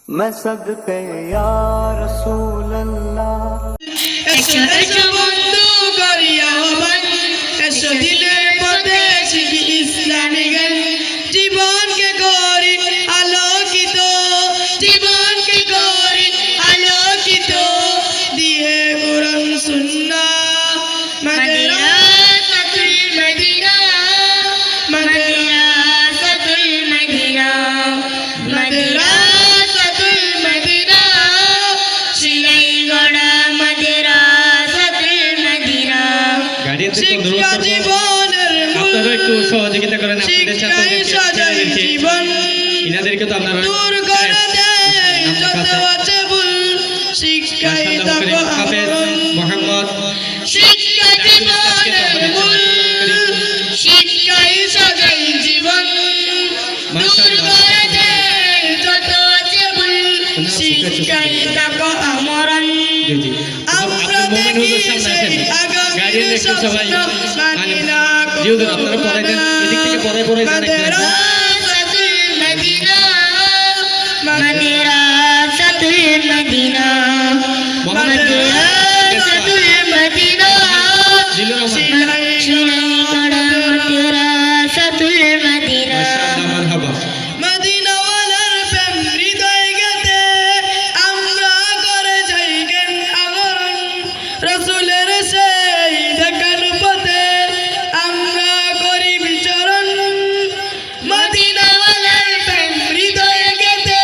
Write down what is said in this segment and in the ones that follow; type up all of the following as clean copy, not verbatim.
मैं सदके या रसूल अल्लाह। এসো এসো বন্ধু করিয়া আহ্বান, এসো দিনের পথে শিখি ইসলামী জ্ঞান। জীবনকে করি আলোকিত, জীবনকে করি আলোকিত, দিয়ে কোরআন সুন্নাহ। মাদ্রাসাতুল মদিনা, মাদ্রাসাতুল মদিনা, মাদ্রাসাতুল মদিনা, শিলাইগড়া মাদ্রাসাতুল মদিনা। শিক্ষা জীবনের মূল, আপনারা একটু সহযোগিতা করেন আপনাদের ছাত্রদেরকে, ইনাদেরকে তো আপনারা দূর করে দেয় যত আছে ভুল, শিক্ষাই তাকো আমরণ। মোহাম্মদ শিক্ষা জীবনের মূল, শিক্ষাই সাজাই জীবন, দূর করে দেয় যত আছে ভুল, শিক্ষাই তাকো আমরণ। আমরা দেখি সেই আগামীর স্বপ্ন মানি না আপনারা পড়াই দেন, এদিক থেকে পড়াই মাদ্রাসাতুল মদিনা, মাদ্রাসাতুল মদিনা, মাদ্রাসাতুল মদিনা, শিলাইগড়া মাদ্রাসাতুল মদিনা। মদিনাওয়ালার প্রেম হৃদয় গেতে আমরা করে যাই জ্ঞান আহরণ। রসুলের সেই দেখার পথে আমরা করি বিচরণ। মদিনাওয়ালার প্রেম হৃদয় গেতে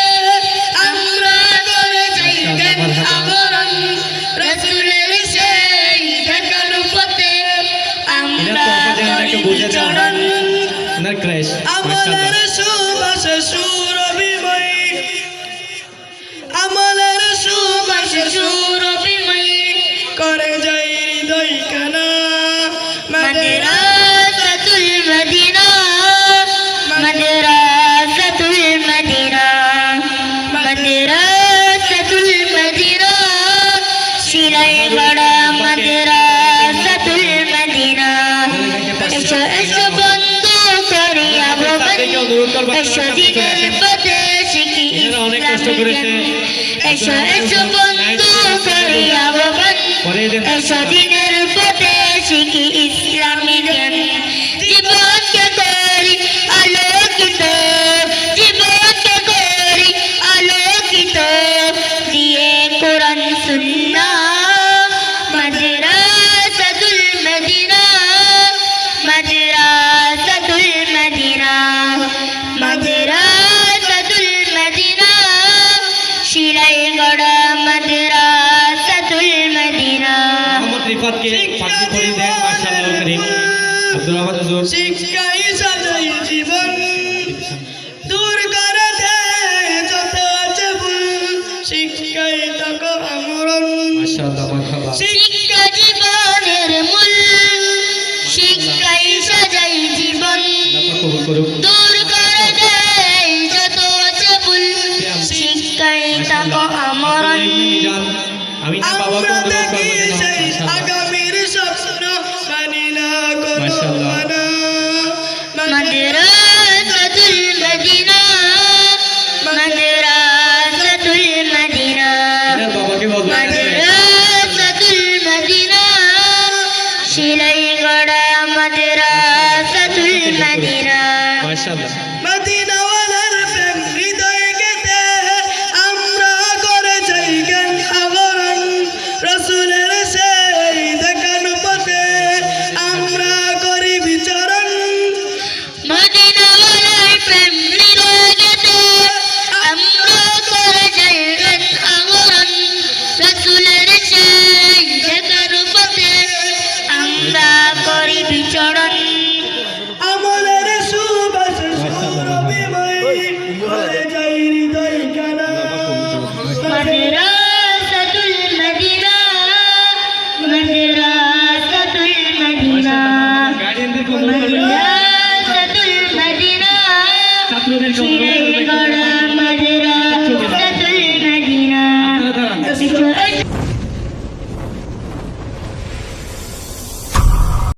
আমরা করে যাই জ্ঞান আহরণ। রসুলের সেই দেখার পথে আমরা করি বিচরণ। আমলের সুবাসে সুরভিময়, আমলের সুবাসে সুরভিময়, করে যাই হৃদয় কানা। মাদ্রাসাতুল মদিনা, মাদ্রাসাতুল মদিনা, মাদ্রাসাতুল মদিনা, শিলাইগড়া মাদ্রাসাতুল মদিনা। এসো এসো বন্ধু করি আহ্বান, এসো দিনের পথে শিখি ইসলামী জ্ঞান। এসো এসো বন্ধু করি আহ্বান, এসো দিনের পথে শিখি ইসলামী জ্ঞান। জীবনকে করি আলোকিত, জীবনকে করি আলোকিত, দিয়ে কোরআন সুন্নাহ। মাদ্রাসাতুল মদিনা, মাদ্রাসাতুল মদিনা, মাদ্রাসাতুল মদিনা, শিলাইগড়া মাদ্রাসাতুল মদিনা। মোহাম্মদ রিফাতকে পাখি পড়িয়ে দেন, মাশাআল্লাহ করিম। আব্দুল আহাদ হুজুর শিক্ষাই সাজাই জীবন, দূর করে দেয় যত আছে ভুল, শিক্ষাই তাকো আমরণ। মাশাআল্লাহ মারহাবা। শিক্ষা জীবনের মূল, শিক্ষাই সাজাই জীবন, আল্লাহ কবুল করুক। দূর করে দেয় যত আছে ভুল, শিক্ষাই তাকো আমরণ। আমি না বাবাকে অনুরোধ করব